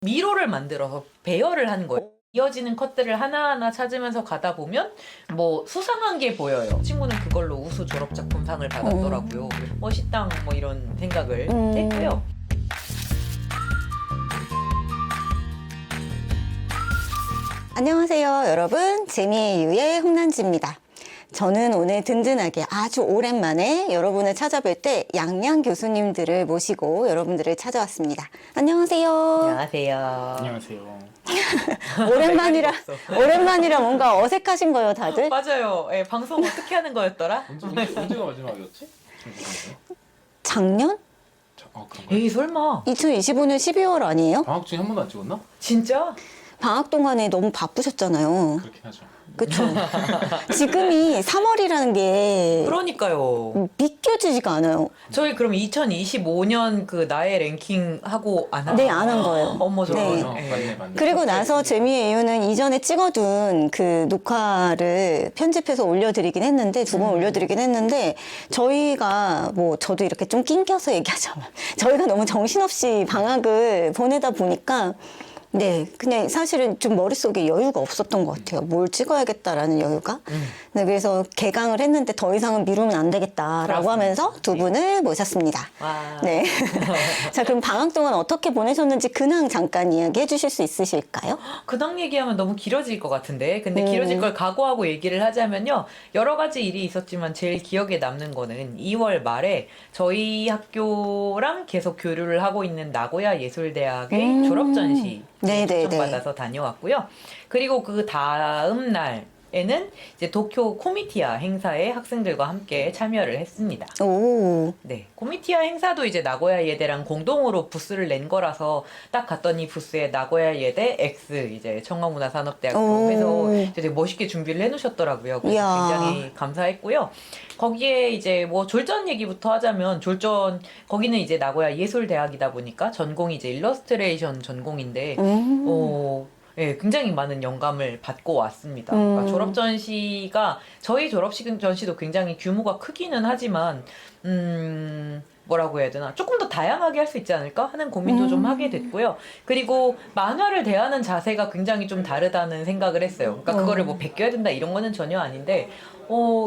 미로를 만들어서 배열을 한 거예요. 이어지는 컷들을 하나하나 찾으면서 가다 보면 뭐 수상한 게 보여요. 친구는 그걸로 우수 졸업작품상을 받았더라고요. 멋있당 뭐 이런 생각을 했고요. 안녕하세요 여러분, 재미유의 홍난지입니다. 저는 오늘 든든하게 아주 오랜만에 여러분을 찾아뵐 때 양양 교수님들을 모시고 여러분들을 찾아왔습니다. 안녕하세요. 안녕하세요. 안녕하세요. 오랜만이라 뭔가 어색하신 거예요 다들? 맞아요. 예, 방송 어떻게 하는 거였더라? 언제가 마지막이었지? 작년? 그런가요? 에이 설마 2025년 12월 아니에요? 방학 중에 한 번도 안 찍었나? 진짜? 방학 동안에 너무 바쁘셨잖아요. 그렇긴 하죠. 그쵸? 지금이 3월이라는 게 그러니까요. 믿겨지지가 않아요. 저희 그럼 2025년 그 나의 랭킹 하고 안 하죠? 네, 안 한 거예요. 어머 저. 네. 맞네. 그리고 나서 재미의 이유는 이전에 찍어둔 그 녹화를 편집해서 올려드리긴 했는데, 두 번 올려드리긴 했는데, 저희가 뭐, 저도 이렇게 좀 낑겨서 얘기하자면, 저희가 너무 정신없이 방학을 보내다 보니까, 네, 그냥 사실은 좀 머릿속에 여유가 없었던 것 같아요. 뭘 찍어야겠다라는 여유가. 네, 그래서 개강을 했는데 더 이상은 미루면 안 되겠다라고 그렇습니다. 하면서 두 분을 모셨습니다. 와. 네. 자, 그럼 방학 동안 어떻게 보내셨는지 근황 잠깐 이야기해 주실 수 있으실까요? 근황 얘기하면 너무 길어질 것 같은데 근데 길어질 걸 각오하고 얘기를 하자면요 여러 가지 일이 있었지만 제일 기억에 남는 거는 2월 말에 저희 학교랑 계속 교류를 하고 있는 나고야 예술대학의 졸업전시 네네네. 초청받아서 다녀왔고요. 그리고 그 다음 날에는 이제 도쿄 코미티아 행사에 학생들과 함께 참여를 했습니다. 오. 네, 코미티아 행사도 이제 나고야 예대랑 공동으로 부스를 낸 거라서 딱 갔더니 부스에 나고야 예대 X 이제 청와문화산업대학교 오. 해서 이제 되게 멋있게 준비를 해놓으셨더라고요. 그래서 이야. 굉장히 감사했고요. 거기에 이제 뭐 졸전 얘기부터 하자면 졸전 거기는 이제 나고야 예술대학이다 보니까 전공이 이제 일러스트레이션 전공인데 예, 굉장히 많은 영감을 받고 왔습니다. 그러니까 졸업 전시가 저희 졸업식 전시도 굉장히 규모가 크기는 하지만 뭐라고 해야 되나 조금 더 다양하게 할 수 있지 않을까 하는 고민도 좀 하게 됐고요. 그리고 만화를 대하는 자세가 굉장히 좀 다르다는 생각을 했어요. 그러니까 그거를 뭐 베껴야 된다 이런 거는 전혀 아닌데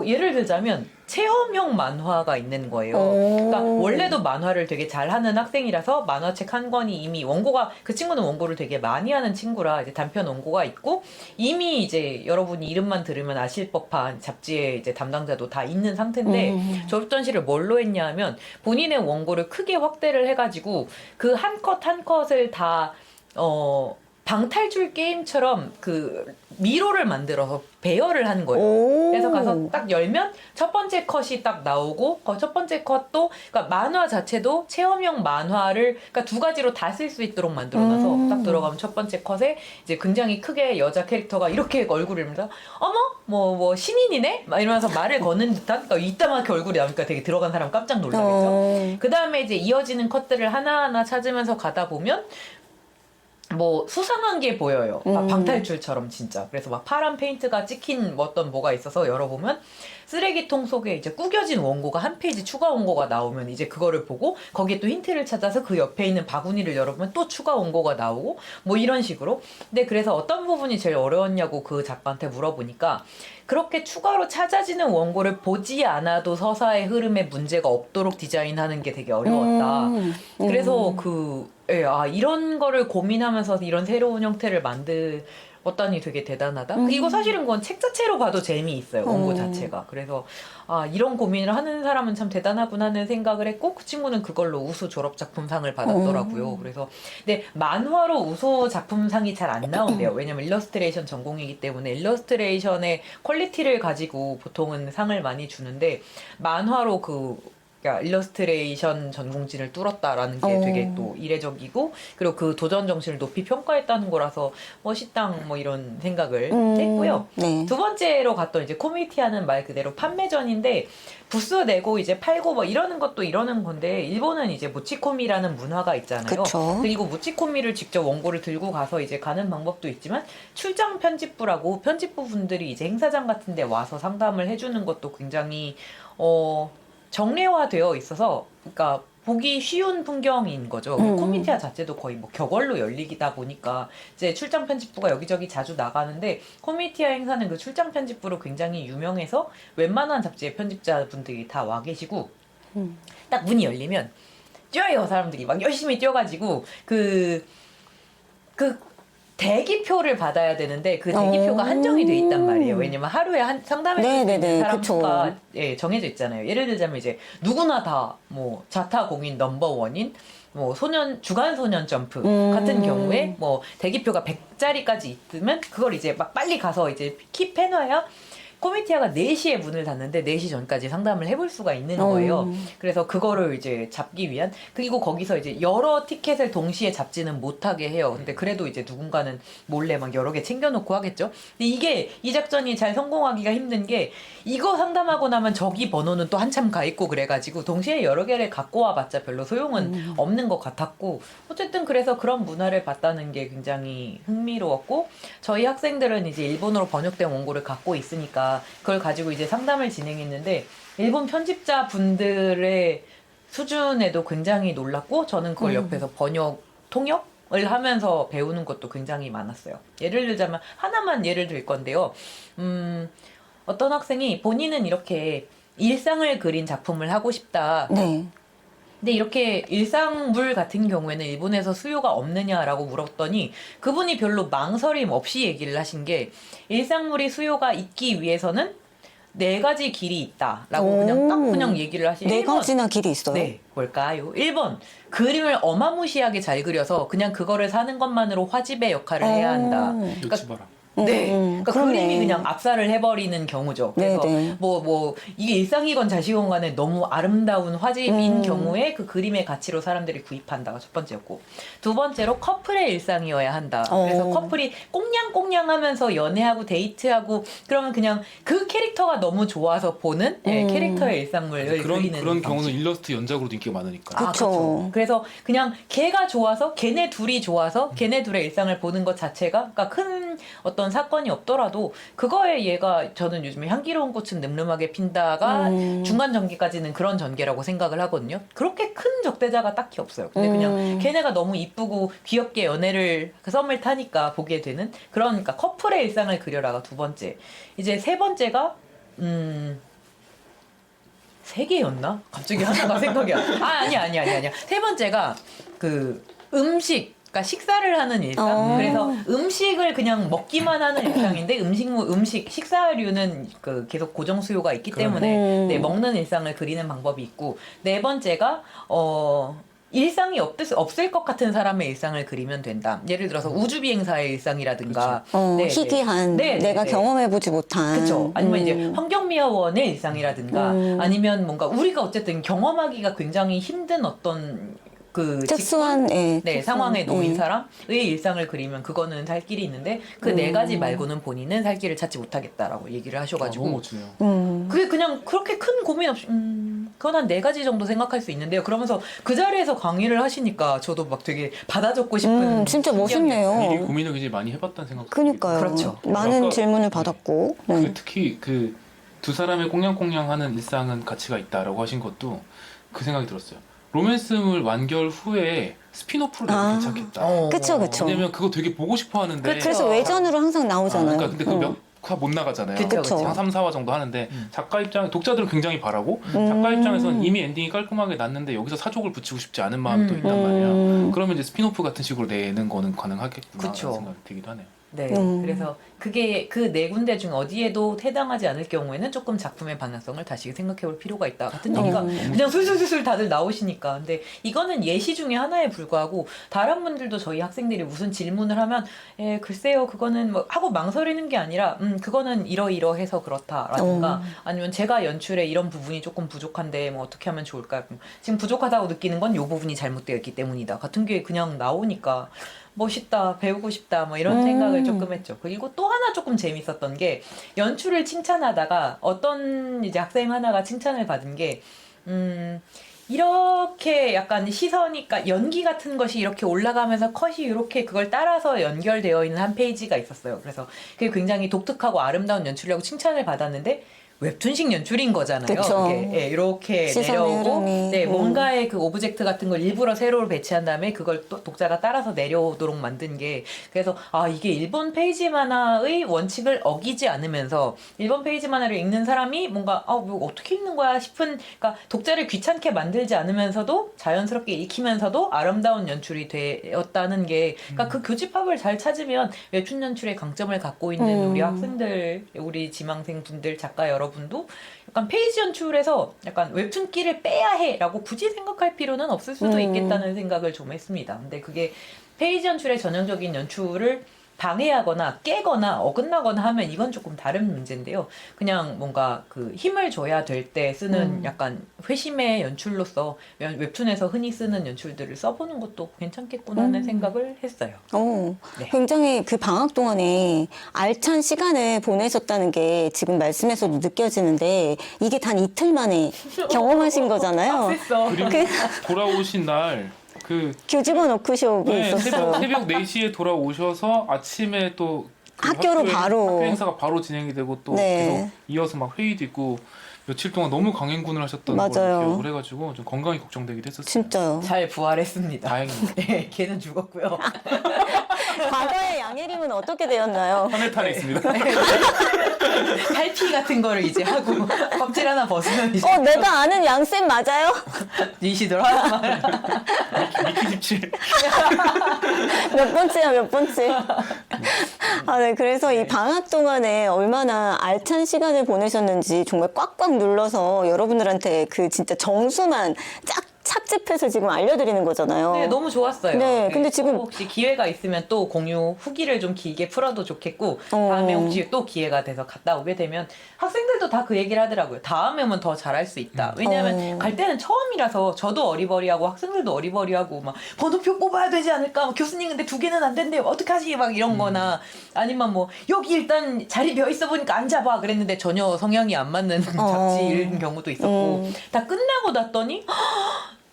예를 들자면 체험형 만화가 있는 거예요. 그러니까 원래도 만화를 되게 잘하는 학생이라서 만화책 한 권이 이미 원고가 그 친구는 원고를 되게 많이 하는 친구라 이제 단편 원고가 있고 이미 이제 여러분이 이름만 들으면 아실 법한 잡지의 이제 담당자도 다 있는 상태인데 졸업 전시를 뭘로 했냐면 본인의 원고를 크게 확대를 해가지고 그 한 컷 한 컷을 다 방탈출 게임처럼 그 미로를 만들어서 배열을 한 거예요. 오. 그래서 가서 딱 열면 첫 번째 컷이 딱 나오고 그 첫 번째 컷도 그러니까 만화 자체도 체험형 만화를 그러니까 두 가지로 다 쓸 수 있도록 만들어놔서 딱 들어가면 첫 번째 컷에 이제 굉장히 크게 여자 캐릭터가 이렇게 얼굴을 이러면서 어머 뭐 신인이네 막 이러면서 말을 거는 듯한 그러니까 이따만하게 얼굴이 나오니까 되게 들어간 사람 깜짝 놀라겠죠. 그 다음에 이제 이어지는 컷들을 하나하나 찾으면서 가다 보면 뭐 수상한 게 보여요. 방탈출처럼 진짜. 그래서 막 파란 페인트가 찍힌 어떤 뭐가 있어서 열어보면 쓰레기통 속에 이제 구겨진 원고가 한 페이지 추가 원고가 나오면 이제 그거를 보고 거기에 또 힌트를 찾아서 그 옆에 있는 바구니를 열어보면 또 추가 원고가 나오고 뭐 이런 식으로. 근데 그래서 어떤 부분이 제일 어려웠냐고 그 작가한테 물어보니까 그렇게 추가로 찾아지는 원고를 보지 않아도 서사의 흐름에 문제가 없도록 디자인하는 게 되게 어려웠다. 그래서 이런 거를 고민하면서 이런 새로운 형태를 만들었다니 되게 대단하다. 그리고 사실은 그건 책 자체로 봐도 재미있어요. 원고 자체가. 그래서 이런 고민을 하는 사람은 참 대단하구나 하는 생각을 했고 그 친구는 그걸로 우수 졸업작품상을 받았더라고요. 그래서 근데 만화로 우수 작품상이 잘 안 나온대요. 왜냐면 일러스트레이션 전공이기 때문에 일러스트레이션의 퀄리티를 가지고 보통은 상을 많이 주는데 만화로 그러니까 일러스트레이션 전공진을 뚫었다라는 게 되게 또 이례적이고 그리고 그 도전 정신을 높이 평가했다는 거라서 멋있당 뭐 이런 생각을 했고요. 네. 두 번째로 갔던 이제 코미티하는 말 그대로 판매전인데 부스 내고 이제 팔고 뭐 이러는 것도 이러는 건데 일본은 이제 무치코미라는 문화가 있잖아요. 그쵸. 그리고 무치코미를 직접 원고를 들고 가서 이제 가는 방법도 있지만 출장 편집부라고 편집부 분들이 이제 행사장 같은 데 와서 상담을 해주는 것도 굉장히 정례화되어 있어서 그러니까 보기 쉬운 풍경인 거죠. 코미티아 자체도 거의 뭐 격월로 열리다 보니까 이제 출장 편집부가 여기저기 자주 나가는데 코미티아 행사는 그 출장 편집부로 굉장히 유명해서 웬만한 잡지의 편집자분들이 다 와 계시고 딱 문이 열리면 뛰어요 사람들이 막 열심히 뛰어가지고 그 대기표를 받아야 되는데 그 대기표가 한정이 돼 있단 말이에요. 왜냐면 하루에 상담할 수 있는 사람 그쵸. 수가 정해져 있잖아요. 예를 들자면 이제 누구나 다 뭐 자타공인 넘버원인 뭐 주간 소년 점프 같은 경우에 뭐 대기표가 100자리까지 있으면 그걸 이제 막 빨리 가서 이제 킵해놔야 코미티아가 4시에 문을 닫는데 4시 전까지 상담을 해볼 수가 있는 거예요. 그래서 그거를 이제 잡기 위한, 그리고 거기서 이제 여러 티켓을 동시에 잡지는 못하게 해요. 근데 그래도 이제 누군가는 몰래 막 여러 개 챙겨놓고 하겠죠. 근데 이게 이 작전이 잘 성공하기가 힘든 게 이거 상담하고 나면 저기 번호는 또 한참 가 있고 그래가지고 동시에 여러 개를 갖고 와봤자 별로 소용은 없는 것 같았고, 어쨌든 그래서 그런 문화를 봤다는 게 굉장히 흥미로웠고, 저희 학생들은 이제 일본어로 번역된 원고를 갖고 있으니까 그걸 가지고 이제 상담을 진행했는데 일본 편집자 분들의 수준에도 굉장히 놀랐고, 저는 그걸 옆에서 통역을 하면서 배우는 것도 굉장히 많았어요. 예를 들자면 하나만 예를 들 건데요. 어떤 학생이 본인은 이렇게 일상을 그린 작품을 하고 싶다. 네. 근데 이렇게 일상물 같은 경우에는 일본에서 수요가 없느냐라고 물었더니 그분이 별로 망설임 없이 얘기를 하신 게, 일상물이 수요가 있기 위해서는 4가지 길이 있다라고 그냥 딱 그냥 얘기를 하시는. 4가지나 길이 있어요? 네, 뭘까요? 1번, 그림을 어마무시하게 잘 그려서 그냥 그거를 사는 것만으로 화집의 역할을 해야 한다. 여치 봐라. 네, 그러니까 그러네. 그림이 그냥 압살을 해버리는 경우죠. 그래서 네네. 이게 일상이건 자시건 간에 너무 아름다운 화집인 경우에 그 그림의 가치로 사람들이 구입한다가 첫 번째였고, 두 번째로 커플의 일상이어야 한다. 그래서 커플이 꽁냥꽁냥하면서 연애하고 데이트하고 그러면 그냥 그 캐릭터가 너무 좋아서 보는 캐릭터의 일상물을 그리는 그런 방식. 경우는 일러스트 연작으로도 인기가 많으니까. 그쵸. 그래서 그냥 걔가 좋아서 걔네 둘이 좋아서 걔네 둘의 일상을 보는 것 자체가, 그러니까 큰 어떤 사건이 없더라도 그거에 얘가, 저는 요즘에 향기로운 꽃은 늠름하게 핀다가 중간 전개까지는 그런 전개라고 생각을 하거든요. 그렇게 큰 적대자가 딱히 없어요. 근데 그냥 걔네가 너무 이쁘고 귀엽게 연애를 썸을 타니까 보게 되는 그런, 그러니까 커플의 일상을 그려라가 두 번째. 이제 세 번째가 3개였나? 갑자기 하나가 생각이 안 나. 아니야. 세 번째가 그 음식, 그러니까 식사를 하는 일상. 그래서 음식을 그냥 먹기만 하는 일상인데 식사류는 그 계속 고정 수요가 있기 때문에 네, 먹는 일상을 그리는 방법이 있고, 네 번째가 일상이 없을 것 같은 사람의 일상을 그리면 된다. 예를 들어서 우주비행사의 일상이라든가, 희귀한, 내가 경험해보지 못한. 그렇죠. 아니면 이제 환경미화원의 일상이라든가, 아니면 뭔가 우리가 어쨌든 경험하기가 굉장히 힘든 어떤 그 특수한 상황에 놓인 사람의 일상을 그리면 그거는 살 길이 있는데, 그 4가지 말고는 본인은 살 길을 찾지 못하겠다라고 얘기를 하셔가지고, 너무 멋지네요. 그게 그냥 그렇게 큰 고민 없이 그건 한 4가지 정도 생각할 수 있는데요. 그러면서 그 자리에서 강의를 하시니까 저도 막 되게 받아 적고 싶은. 진짜 미리 멋있네요. 고민을 굉장히 많이 해봤다는 생각. 그러니까요. 그렇죠. 많은 아까 질문을 받았고. 특히 그 두 사람의 꽁냥꽁냥하는 일상은 가치가 있다라고 하신 것도 그 생각이 들었어요. 로맨스물 완결 후에 스피노프로 내도 괜찮겠다. 그쵸. 왜냐면 그거 되게 보고 싶어 하는데. 그래서 외전으로 항상 나오잖아요. 그러니까 근데 그 몇 화 못 나가잖아요. 그쵸. 한 3, 4화 정도 하는데 작가 입장, 독자들은 굉장히 바라고 작가 입장에서는 이미 엔딩이 깔끔하게 났는데 여기서 사족을 붙이고 싶지 않은 마음이 또 있단 말이야. 그러면 이제 스피노프 같은 식으로 내는 거는 가능하겠구나 라는 생각이 들기도 하네요. 네, 그래서 그게 그 4군데 중 어디에도 해당하지 않을 경우에는 조금 작품의 방향성을 다시 생각해볼 필요가 있다 같은 얘기가 그냥 술술술술 다들 나오시니까. 근데 이거는 예시 중에 하나에 불과하고, 다른 분들도 저희 학생들이 무슨 질문을 하면 글쎄요 그거는 뭐 하고 망설이는 게 아니라 그거는 이러이러해서 그렇다라든가, 아니면 제가 연출에 이런 부분이 조금 부족한데 뭐 어떻게 하면 좋을까, 지금 부족하다고 느끼는 건 이 부분이 잘못되어 있기 때문이다 같은 게 그냥 나오니까 멋있다, 배우고 싶다, 뭐 이런 생각을 조금 했죠. 그리고 또 하나 조금 재밌었던 게, 연출을 칭찬하다가 어떤 이제 학생 하나가 칭찬을 받은 게, 이렇게 약간 시선이, 그러니까 연기 같은 것이 이렇게 올라가면서 컷이 이렇게 그걸 따라서 연결되어 있는 한 페이지가 있었어요. 그래서 그게 굉장히 독특하고 아름다운 연출이라고 칭찬을 받았는데, 웹툰식 연출인 거잖아요. 그쵸. 이렇게 시선의 내려오고 흐름이. 뭔가의 그 오브젝트 같은 걸 일부러 세로 배치한 다음에 그걸 또 독자가 따라서 내려오도록 만든 게 그래서 이게 일본 페이지 만화의 원칙을 어기지 않으면서 일본 페이지 만화를 읽는 사람이 뭔가 뭐 어떻게 읽는 거야 싶은 그러니까 독자를 귀찮게 만들지 않으면서도 자연스럽게 읽히면서도 아름다운 연출이 되었다는 게 그러니까 그 교집합을 잘 찾으면 웹툰 연출의 강점을 갖고 있는 우리 학생들, 우리 지망생 분들, 작가 여러분도 약간 페이지 연출에서 약간 웹툰기를 빼야 해라고 굳이 생각할 필요는 없을 수도 있겠다는 생각을 좀 했습니다. 근데 그게 페이지 연출의 전형적인 연출을 방해하거나 깨거나 어긋나거나 하면 이건 조금 다른 문제인데요. 그냥 뭔가 그 힘을 줘야 될 때 쓰는 약간 회심의 연출로서 웹툰에서 흔히 쓰는 연출들을 써보는 것도 괜찮겠구나 하는 생각을 했어요. 네. 굉장히 그 방학 동안에 알찬 시간을 보내셨다는 게 지금 말씀에서도 느껴지는데 이게 단 이틀 만에 경험하신 거잖아요. 빡셌어. 그리고 돌아오신 날 교직원 워크숍이 있었어요. 새벽 4시에 돌아오셔서 아침에 또 학교로 바로. 학교 행사가 바로 진행이 되고 또 네. 계속 이어서 막 회의도 있고 며칠 동안 너무 강행군을 하셨던 맞아요. 걸 기억을 해가지고 좀 건강이 걱정되기도 했었어요. 진짜요. 잘 부활했습니다. 다행입니다. 네, 걔는 죽었고요. 과거의 양혜림은 어떻게 되었나요? 하늘탄에 있습니다. 탈피 같은 거를 이제 하고 껍질 하나 벗으면 이제 내가 아는 양쌤 맞아요? 니시더라. 미키 17. 몇 번째야, 몇 번째. 네. 그래서 이 방학 동안에 얼마나 알찬 시간을 보내셨는지 정말 꽉꽉 눌러서 여러분들한테 그 진짜 정수만 쫙 찹집해서 지금 알려드리는 거잖아요. 네, 너무 좋았어요. 네, 근데 지금 혹시 기회가 있으면 또 공유 후기를 좀 길게 풀어도 좋겠고 다음에 혹시 또 기회가 돼서 갔다 오게 되면 학생들도 다 그 얘기를 하더라고요. 다음에 오면 더 잘할 수 있다. 왜냐하면 갈 때는 처음이라서 저도 어리버리하고 학생들도 어리버리하고 막 번호표 뽑아야 되지 않을까? 뭐 교수님 근데 2개는 안 된대요. 어떡하지? 막 이런 거나 아니면 뭐 여기 일단 자리 비어 있어 보니까 앉아봐 그랬는데 전혀 성향이 안 맞는 잡지인 경우도 있었고 다 끝나고 났더니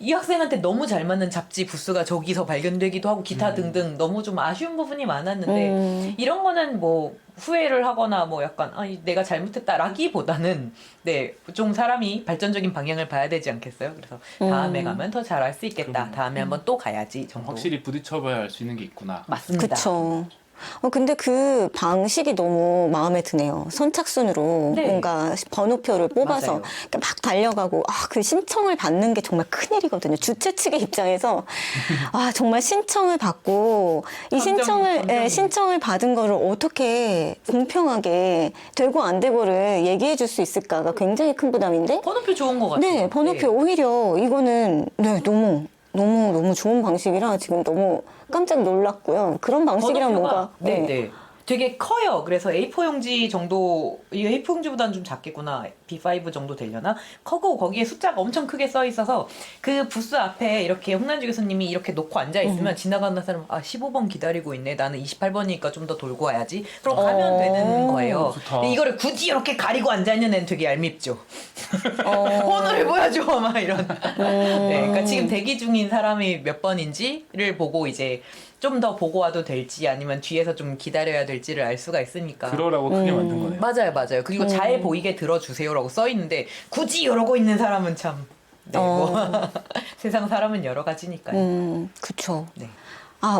이 학생한테 너무 잘 맞는 잡지 부스가 저기서 발견되기도 하고 기타 등등 너무 좀 아쉬운 부분이 많았는데 이런 거는 뭐 후회를 하거나 뭐 약간 내가 잘못했다라기보다는 네, 좀 사람이 발전적인 방향을 봐야 되지 않겠어요? 그래서 다음에 가면 더 잘할 수 있겠다. 다음에 한번 또 가야지 정도. 확실히 부딪혀봐야 알 수 있는 게 있구나. 맞습니다. 그쵸. 근데 그 방식이 너무 마음에 드네요. 선착순으로 네. 뭔가 번호표를 뽑아서 맞아요. 막 달려가고 그 신청을 받는 게 정말 큰일이거든요. 주최 측의 입장에서 정말 신청을 받고 이 신청을 받은 거를 어떻게 공평하게 되고 안 되고를 얘기해 줄 수 있을까가 굉장히 큰 부담인데 번호표 좋은 것 같아요. 네, 번호표 오히려 이거는 너무 좋은 방식이라 지금 너무 깜짝 놀랐고요. 그런 방식이랑 뭔가 네. 되게 커요. 그래서 A4 용지 정도, 이 A4 용지보다는 좀 작겠구나. B5 정도 되려나? 커고 거기에 숫자가 엄청 크게 써 있어서 그 부스 앞에 이렇게 홍난주 교수님이 이렇게 놓고 앉아 있으면 지나가는 사람 15번 기다리고 있네. 나는 28번이니까 좀 더 돌고 와야지. 그럼 가면 되는 거예요. 좋다. 근데 이거를 굳이 이렇게 가리고 앉아 있는 애는 되게 얄밉죠. 번호를 보여줘 막 이런. 네, 그러니까 지금 대기 중인 사람이 몇 번인지를 보고 이제 좀 더 보고 와도 될지 아니면 뒤에서 좀 기다려야 될지를 알 수가 있으니까. 그러라고 크게 만든 거네요. 맞아요. 그리고 잘 보이게 들어주세요라고 써 있는데 굳이 이러고 있는 사람은 참. 네, 세상 사람은 여러 가지니까요. 그쵸. 네.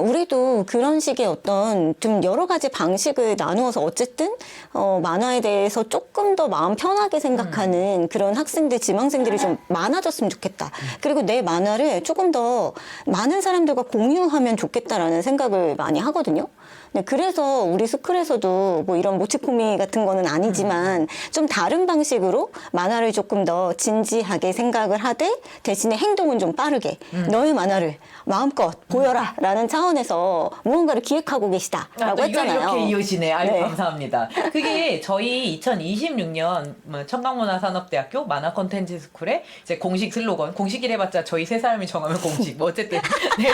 우리도 그런 식의 어떤 좀 여러 가지 방식을 나누어서 어쨌든 만화에 대해서 조금 더 마음 편하게 생각하는 그런 학생들, 지망생들이 좀 많아졌으면 좋겠다. 그리고 내 만화를 조금 더 많은 사람들과 공유하면 좋겠다라는 생각을 많이 하거든요. 네, 그래서 우리 스쿨에서도 뭐 이런 모치코미 같은 거는 아니지만 좀 다른 방식으로 만화를 조금 더 진지하게 생각을 하되 대신에 행동은 좀 빠르게 너의 만화를 마음껏 보여라 라는 차원에서 무언가를 기획하고 계시다라고 했잖아요. 이렇게 이어지네. 아유, 네. 감사합니다. 그게 저희 2026년 청강문화산업대학교 만화 콘텐츠 스쿨의 이제 공식 슬로건, 공식이래봤자 저희 세 사람이 정하면 공식. 뭐 어쨌든 네.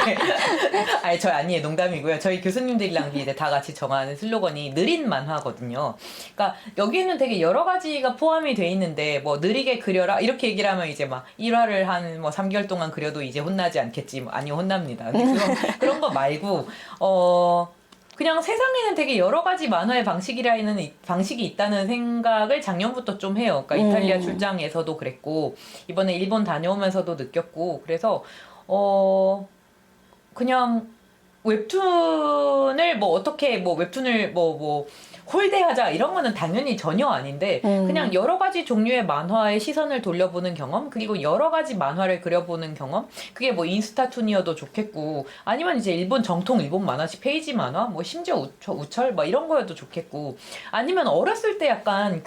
아니 저 아니에요. 농담이고요. 저희 교수님들이랑 이제 다 같이 정하는 슬로건이 느린 만화거든요. 그러니까 여기는 되게 여러 가지가 포함이 돼 있는데 뭐 느리게 그려라 이렇게 얘기를 하면 이제 막 1화를 한 뭐 3개월 동안 그려도 이제 혼나지 않겠지. 뭐 아니요 혼납니다. 근데 그런 거 말고 그냥 세상에는 되게 여러 가지 만화의 방식이 있다는 생각을 작년부터 좀 해요. 그러니까 이탈리아 출장에서도 그랬고 이번에 일본 다녀오면서도 느꼈고 그래서 그냥 웹툰을 뭐 어떻게 뭐 웹툰을 뭐 홀대하자 이런 거는 당연히 전혀 아닌데 그냥 여러 가지 종류의 만화의 시선을 돌려보는 경험 그리고 여러 가지 만화를 그려보는 경험 그게 뭐 인스타툰이어도 좋겠고 아니면 이제 정통 일본 만화식 페이지 만화 뭐 심지어 우철 뭐 이런 거여도 좋겠고 아니면 어렸을 때 약간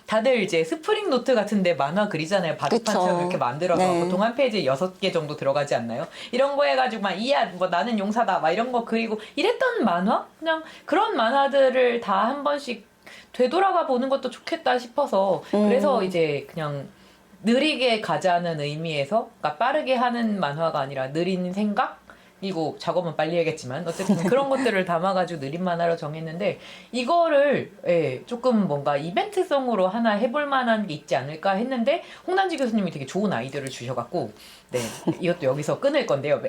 다들 이제 스프링 노트 같은데 만화 그리잖아요. 바둑판처럼 이렇게 만들어서 네. 보통 한 페이지에 6개 정도 들어가지 않나요? 이런 거 해가지고 막 뭐 나는 용사다 막 이런 거 그리고 이랬던 만화? 그냥 그런 만화들을 다 한 번씩 되돌아가 보는 것도 좋겠다 싶어서 그래서 이제 그냥 느리게 가자는 의미에서 그러니까 빠르게 하는 만화가 아니라 느린 생각? 이거 작업은 빨리 해야겠지만 어쨌든 그런 것들을 담아가지고 느린 만화로 정했는데 이거를 조금 뭔가 이벤트성으로 하나 해볼 만한 게 있지 않을까 했는데 홍남지 교수님이 되게 좋은 아이디어를 주셔갖고 네 이것도 여기서 끊을 건데요.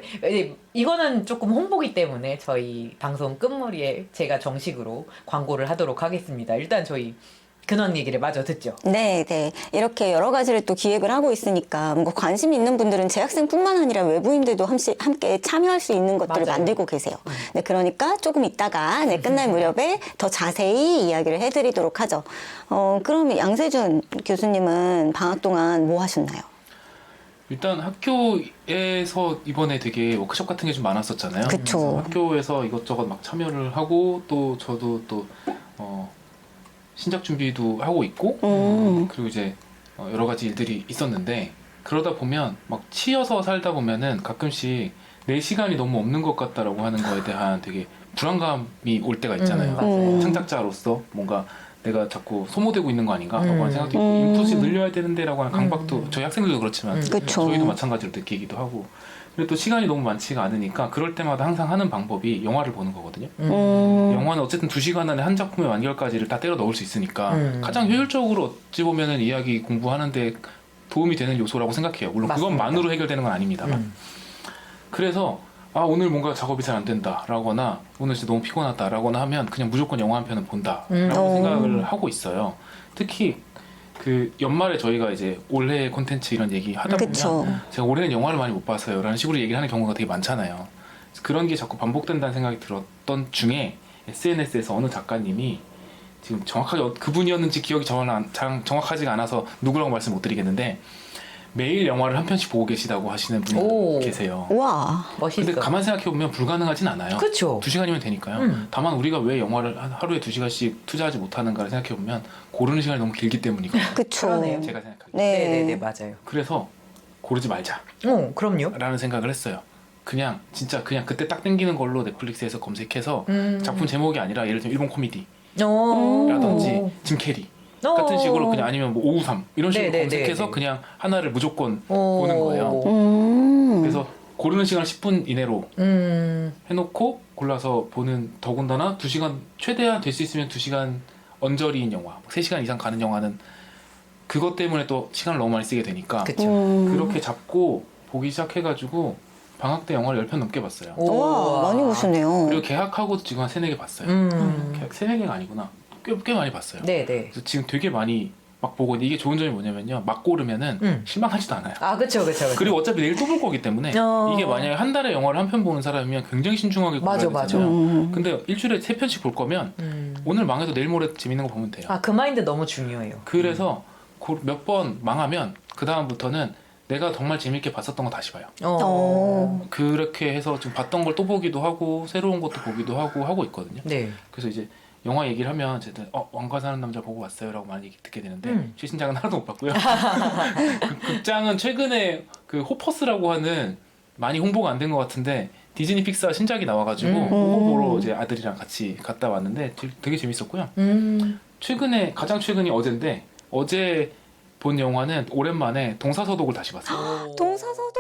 이거는 조금 홍보기 때문에 저희 방송 끝무리에 제가 정식으로 광고를 하도록 하겠습니다. 일단 저희 근황 얘기를 마저 듣죠. 네, 네. 이렇게 여러 가지를 또 기획을 하고 있으니까 뭔가 관심 있는 분들은 재학생뿐만 아니라 외부인들도 함께 참여할 수 있는 것들을 맞아요. 만들고 계세요. 네, 그러니까 조금 이따가 끝날 무렵에 더 자세히 이야기를 해드리도록 하죠. 그럼 양세준 교수님은 방학 동안 뭐 하셨나요? 일단 학교에서 이번에 되게 워크숍 같은 게 좀 많았었잖아요. 그쵸. 그래서 학교에서 이것저것 막 참여를 하고 또 저도 또 신작 준비도 하고 있고 그리고 이제 여러 가지 일들이 있었는데 그러다 보면 막 치여서 살다 보면은 가끔씩 내 시간이 너무 없는 것 같다라고 하는 거에 대한 되게 불안감이 올 때가 있잖아요. 맞아요. 창작자로서 뭔가 내가 자꾸 소모되고 있는 거 아닌가 라고 하는 생각도 있고 인풋이 늘려야 되는데 라고 하는 강박도 저희 학생들도 그렇지만 그쵸. 저희도 마찬가지로 느끼기도 하고 그리고 또 시간이 너무 많지가 않으니까 그럴 때마다 항상 하는 방법이 영화를 보는 거거든요. 영화는 어쨌든 2시간 안에 한 작품의 완결까지를 다 때려 넣을 수 있으니까 가장 효율적으로 어찌 보면은 이야기 공부하는데 도움이 되는 요소라고 생각해요. 물론 맞습니다. 그것만으로 해결되는 건 아닙니다만. 그래서 오늘 뭔가 작업이 잘 안 된다라거나 오늘 진짜 너무 피곤하다라거나 하면 그냥 무조건 영화 한 편은 본다라고 생각을 하고 있어요. 특히 그 연말에 저희가 이제 올해 콘텐츠 이런 얘기 하다 보면 그쵸. 제가 올해는 영화를 많이 못 봤어요 라는 식으로 얘기를 하는 경우가 되게 많잖아요. 그래서 그런 게 자꾸 반복된다는 생각이 들었던 중에 SNS에서 어느 작가님이 지금 정확하게 그분이었는지 기억이 정확하지가 않아서 누구라고 말씀 못 드리겠는데 매일 영화를 한 편씩 보고 계시다고 하시는 분이 오. 계세요. 와. 멋있어. 근데 가만 생각해보면 불가능하진 않아요. 그쵸. 2시간이면 되니까요. 다만 우리가 왜 영화를 하루에 2시간씩 투자하지 못하는가를 생각해보면 고르는 시간이 너무 길기 때문이거든요. 그쵸. 그러네요. 제가 생각하기에. 네. 네네네 맞아요. 그래서 고르지 말자 그럼요. 라는 생각을 했어요. 그냥 진짜 그냥 그때 딱 땡기는 걸로 넷플릭스에서 검색해서 작품 제목이 아니라 예를 들면 일본 코미디라든지 짐 캐리 같은 식으로 그냥 아니면 뭐 593 이런 식으로 네네네네. 검색해서 그냥 하나를 무조건 보는 거예요. 그래서 고르는 시간 10분 이내로 해놓고 골라서 보는 더군다나 2시간 최대한 될 수 있으면 2시간 언저리인 영화 3시간 이상 가는 영화는 그것 때문에 또 시간을 너무 많이 쓰게 되니까 그쵸. 그렇게 잡고 보기 시작해가지고 방학 때 영화를 10편 넘게 봤어요. 와, 많이 보셨네요. 그리고 개학하고도 지금 한 3-4개 봤어요. 개학 3-4개가 아니구나. 꽤 많이 봤어요. 네네. 그래서 지금 되게 많이 막 보고 이게 좋은 점이 뭐냐면요. 막 고르면은 실망하지도 않아요. 그쵸. 그리고 어차피 내일 또 볼 거기 때문에 이게 만약에 한 달에 영화를 한 편 보는 사람이면 굉장히 신중하게 골라야 맞아. 되잖아요. 근데 일주일에 3편씩 볼 거면 오늘 망해도 내일 모레 재밌는 거 보면 돼요. 그 마인드 너무 중요해요. 그래서 몇 번 망하면 그 다음부터는 내가 정말 재밌게 봤었던 거 다시 봐요. 그렇게 해서 좀 봤던 걸 또 보기도 하고 새로운 것도 보기도 하고 있거든요. 네. 그래서 이제 영화 얘기를 하면 제가 왕과 사는 남자 보고 왔어요라고 많이 얘기 듣게 되는데 최신작은 하나도 못 봤고요. 극장은 최근에 그 호퍼스라고 하는 많이 홍보가 안 된 것 같은데 디즈니 픽사 신작이 나와가지고 그거 보러 이제 아들이랑 같이 갔다 왔는데 되게 재밌었고요. 가장 최근이 어제인데 어제 본 영화는 오랜만에 동사서독을 다시 봤어요. 동사서독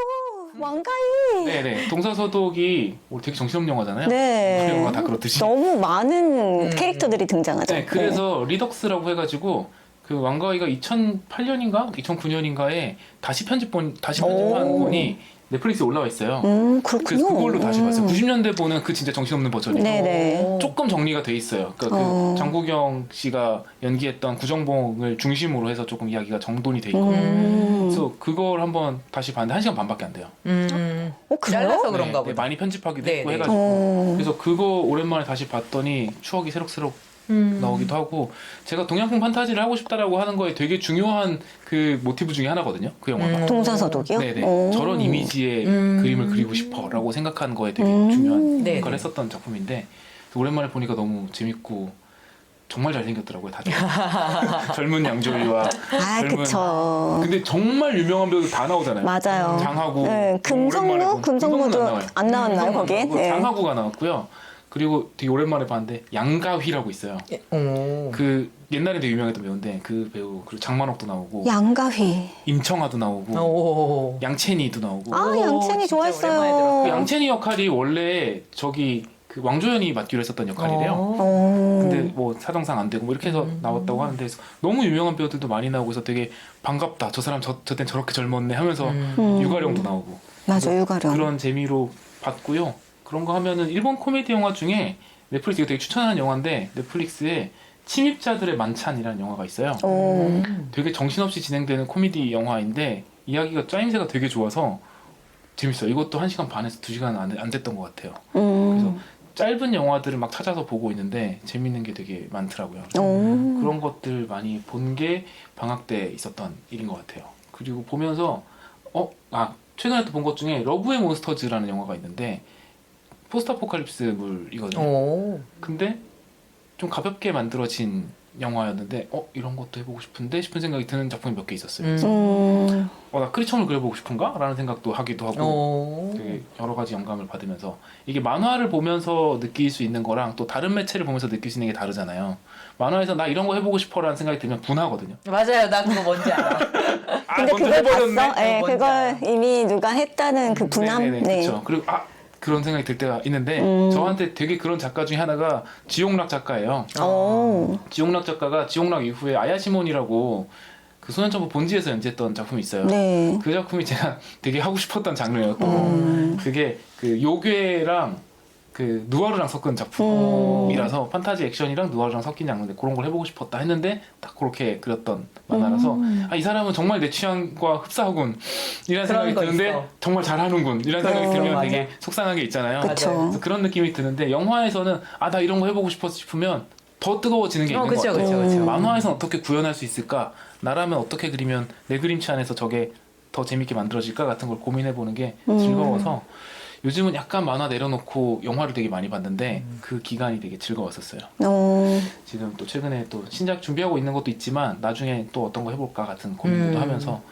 왕가희. 네네. 동사서독이 되게 정신없는 영화잖아요. 네. 우리 영화 다 그렇듯이. 너무 많은 캐릭터들이 등장하죠. 네, 그래서 리덕스라고 해가지고 그 왕가위가 2008년인가 2009년인가에 다시 편집한 분이 넷플릭스에 올라와 있어요. 그렇군요. 그래서 그걸로 다시 봤어요. 90년대 보는 그 진짜 정신없는 버전이고 네네. 조금 정리가 돼 있어요. 그러니까 그 장국영 씨가 연기했던 구정봉을 중심으로 해서 조금 이야기가 정돈이 돼 있고 그래서 그걸 한번 다시 봤는데 1시간 반밖에 안 돼요. 그래요? 잘라서 그런가 네, 보다. 많이 편집하기도 네, 했고 네. 해가지고 그래서 그거 오랜만에 다시 봤더니 추억이 새록새록 나오기도 하고 제가 동양풍 판타지를 하고 싶다라고 하는 거에 되게 중요한 그 모티브 중에 하나거든요. 그 영화가. 동서서독이요? 네네. 저런 이미지의 그림을 그리고 싶어라고 생각하는 거에 되게 중요한 네네. 역할을 했었던 작품인데 오랜만에 보니까 너무 재밌고 정말 잘생겼더라고요. 다들 젊은 양조위와 아, 젊은 그쵸. 근데 정말 유명한 배우들 다 나오잖아요. 맞아요. 장하구, 네, 금성무? 금성무도 안 나왔나요, 거기에? 네. 장하구가 나왔고요. 그리고 되게 오랜만에 봤는데 양가휘라고 있어요. 그 옛날에 되게 유명했던 배우인데 그 배우 그리고 장만옥도 나오고 양가휘. 임청아도 나오고 오. 양채니도 나오고 아, 오, 양채니 진짜 오랜만에 좋아했어요. 들었어요. 그 양채니 역할이 원래 저기 그 왕조연이 맡기로 했었던 역할이래요. 근데 뭐 사정상 안 되고 뭐 이렇게 해서 나왔다고 하는데 너무 유명한 배우들도 많이 나오고 해서 되게 반갑다. 저 사람 저땐 저렇게 젊었네 하면서 유가령도 나오고 맞아, 유가령. 그런 재미로 봤고요. 그런 거 하면은 일본 코미디 영화 중에 넷플릭스 이거 되게 추천하는 영화인데 넷플릭스에 침입자들의 만찬이라는 영화가 있어요. 오. 되게 정신없이 진행되는 코미디 영화인데 이야기가 짜임새가 되게 좋아서 재밌어요. 이것도 1시간 반에서 2시간 안 됐던 것 같아요. 그래서 짧은 영화들을 막 찾아서 보고 있는데 재밌는 게 되게 많더라고요. 그런 것들 많이 본 게 방학 때 있었던 일인 것 같아요. 그리고 보면서 최근에 또 본 것 중에 러브의 몬스터즈라는 영화가 있는데 포스트 아포칼립스물이거든요. 오. 근데 좀 가볍게 만들어진 영화였는데 이런 것도 해보고 싶은데 싶은 생각이 드는 작품이 몇 개 있었어요. 그래서 나 크리처를 그려보고 싶은가? 라는 생각도 하기도 하고 되게 여러 가지 영감을 받으면서 이게 만화를 보면서 느낄 수 있는 거랑 또 다른 매체를 보면서 느낄 수 있는 게 다르잖아요. 만화에서 나 이런 거 해보고 싶어 라는 생각이 들면 분하거든요. 맞아요. 나 그거 뭔지 알아. 근데 먼저 그걸 해버렸네. 봤어? 네, 뭔지 그걸 알아. 이미 누가 했다는 그 분함? 네네네, 네. 그렇죠. 그리고 그런 생각이 들 때가 있는데 저한테 되게 그런 작가 중에 하나가 지용락 작가예요. 오. 지용락 작가가 지용락 이후에 아야시몬이라고 그 소년점프 본지에서 연재했던 작품이 있어요. 네. 그 작품이 제가 되게 하고 싶었던 장르였던 거. 그게 그 요괴랑 그 누아르랑 섞은 작품이라서 판타지 액션이랑 누아르랑 섞인 장르인데 그런 걸 해보고 싶었다 했는데 딱 그렇게 그렸던 만화라서 이 사람은 정말 내 취향과 흡사하군 이라는 생각이 거 드는데 있어. 정말 잘하는군 이라는 생각이 들면 맞아. 되게 속상한 게 있잖아요. 그쵸. 그래서 그런 느낌이 드는데 영화에서는 나 이런 거 해보고 싶었어 싶으면 더 뜨거워지는 게 있는 것 그쵸, 같아요. 그쵸. 만화에서는 어떻게 구현할 수 있을까? 나라면 어떻게 그리면 내 그림체 안에서 저게 더 재밌게 만들어질까 같은 걸 고민해보는 게 즐거워서 요즘은 약간 만화 내려놓고 영화를 되게 많이 봤는데 그 기간이 되게 즐거웠었어요. 오. 지금 또 최근에 또 신작 준비하고 있는 것도 있지만 나중에 또 어떤 거 해볼까 같은 고민도 하면서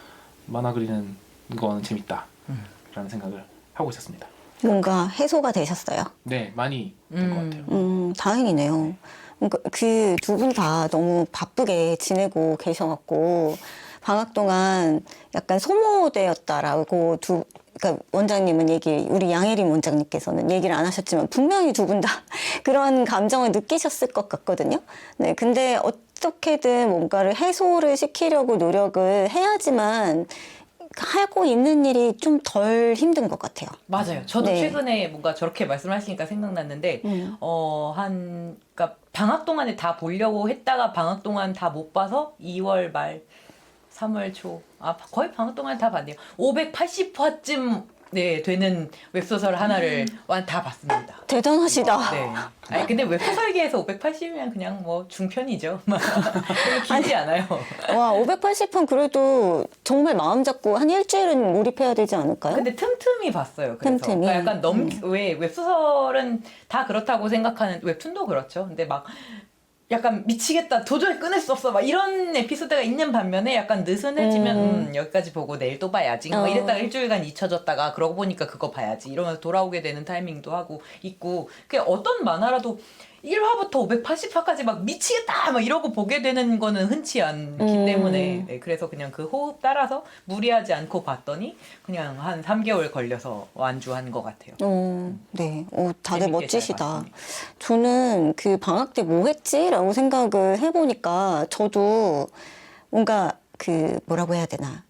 만화 그리는 거는 재밌다 라는 생각을 하고 있었습니다. 뭔가 해소가 되셨어요. 네, 많이 된 것 같아요. 다행이네요. 그 두 분 다 너무 바쁘게 지내고 계셔갖고 방학 동안 약간 소모되었다라고 그러니까 원장님은 우리 양혜림 원장님께서는 얘기를 안 하셨지만 분명히 두 분 다 그런 감정을 느끼셨을 것 같거든요. 네, 근데 어떻게든 뭔가를 해소를 시키려고 노력을 해야지만 하고 있는 일이 좀 덜 힘든 것 같아요. 맞아요. 저도 네. 최근에 뭔가 저렇게 말씀하시니까 생각났는데, 그러니까 방학 동안에 다 보려고 했다가 방학 동안 다 못 봐서 2월 말, 3월 초, 거의 방학 동안 다 봤네요. 580화쯤 네, 되는 웹소설 하나를 다 봤습니다. 대단하시다. 네. 근데 웹소설계에서 580이면 그냥 뭐 중편이죠. 별로 길지 않아요. 와, 580은 그래도 정말 마음 잡고 한 일주일은 몰입해야 되지 않을까요? 근데 틈틈이 봤어요. 그래서. 틈틈이. 그러니까 약간 왜 웹소설은 다 그렇다고 생각하는 웹툰도 그렇죠. 근데 막 약간 미치겠다 도저히 끊을 수 없어 막 이런 에피소드가 있는 반면에 약간 느슨해지면 여기까지 보고 내일 또 봐야지 뭐 이랬다가 일주일간 잊혀졌다가 그러고 보니까 그거 봐야지 이러면서 돌아오게 되는 타이밍도 하고 있고 그게 어떤 만화라도 1화부터 580화까지 막 미치겠다 막 이러고 보게 되는 거는 흔치 않기 때문에 네, 그래서 그냥 그 호흡 따라서 무리하지 않고 봤더니 그냥 한 3개월 걸려서 완주한 것 같아요. 네. 다들 재밌게 멋지시다. 잘 봤습니다. 저는 그 방학 때 뭐 했지? 라고 생각을 해보니까 저도 뭔가 뭐라고 해야 되나.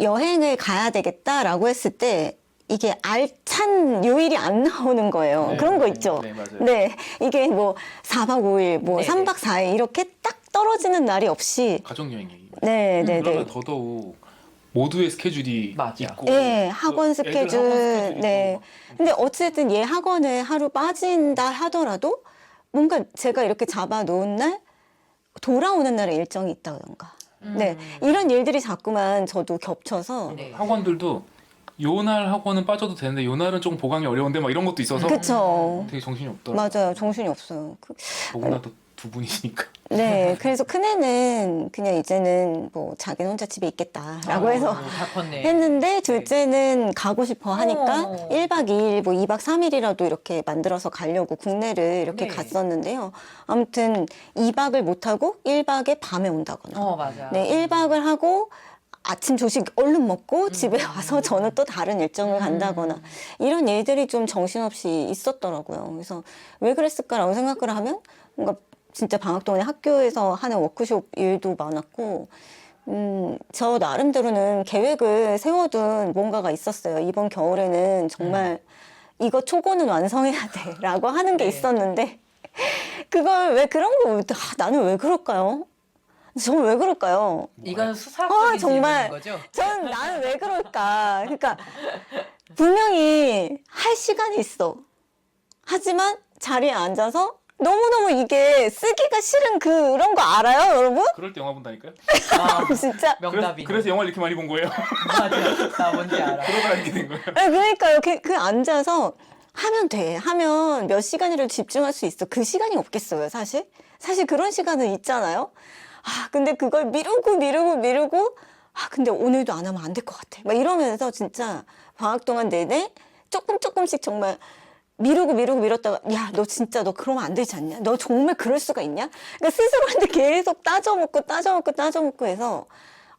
여행을 가야 되겠다라고 했을 때 이게 알찬 요일이 안 나오는 거예요. 네, 그런 거 네, 있죠. 네, 맞아요. 네. 이게 뭐 4박 5일, 뭐 네, 3박 4일 이렇게 딱 떨어지는 날이 없이 가족 여행이. 네, 네, 그러면 네. 더더욱 모두의 스케줄이 맞아. 있고. 네, 학원 애들 스케줄. 학원 스케줄이 네. 있고. 근데 어쨌든 얘 학원에 하루 빠진다 하더라도 뭔가 제가 이렇게 잡아 놓은 날 돌아오는 날에 일정이 있다던가. 네. 이런 일들이 자꾸만 저도 겹쳐서 네. 학원들도 요날 학원은 빠져도 되는데 요날은 좀 보강이 어려운데 막 이런 것도 있어서 그쵸. 되게 정신이 없더라고요. 맞아요. 정신이 없어요. 더구나 또 두 분이시니까. 네. 그래서 큰애는 그냥 이제는 뭐 자기는 혼자 집에 있겠다라고 해서 다 컸네. 했는데 둘째는 가고 싶어 하니까 어. 1박 2일, 뭐 2박 3일이라도 이렇게 만들어서 가려고 국내를 이렇게 네. 갔었는데요. 아무튼 2박을 못하고 1박에 밤에 온다거나. 맞아. 네, 1박을 하고 아침 조식 얼른 먹고 집에 와서 저는 또 다른 일정을 간다거나 이런 일들이 좀 정신없이 있었더라고요. 그래서 왜 그랬을까라고 생각을 하면 뭔가 진짜 방학 동안에 학교에서 하는 워크숍 일도 많았고 저 나름대로는 계획을 세워둔 뭔가가 있었어요. 이번 겨울에는 정말 이거 초고는 완성해야 돼 라고 하는 게 네. 있었는데 그걸 왜 그런 거 나는 왜 그럴까요? 저는 왜 그럴까요? 이건 수사적인 정말. 질문인 거죠? 저는 나는 왜 그럴까? 그러니까 분명히 할 시간이 있어. 하지만 자리에 앉아서 너무너무 이게 쓰기가 싫은 그런 거 알아요, 여러분? 그럴 때 영화 본다니까요? 아, 진짜. 명답이네. 그래서 영화를 이렇게 많이 본 거예요. 맞아. 나 뭔지 알아. 그러다 이렇게 된 거예요. 네, 그러니까요. 그 앉아서 하면 돼. 하면 몇 시간이라도 집중할 수 있어. 그 시간이 없겠어요, 사실? 사실 그런 시간은 있잖아요. 아, 근데 그걸 미루고 근데 오늘도 안 하면 안 될 것 같아. 막 이러면서 진짜 방학 동안 내내 조금씩 정말 미뤘다가 야, 너 진짜 너 그러면 안 되지 않냐? 너 정말 그럴 수가 있냐? 그러니까 스스로한테 계속 따져먹고 해서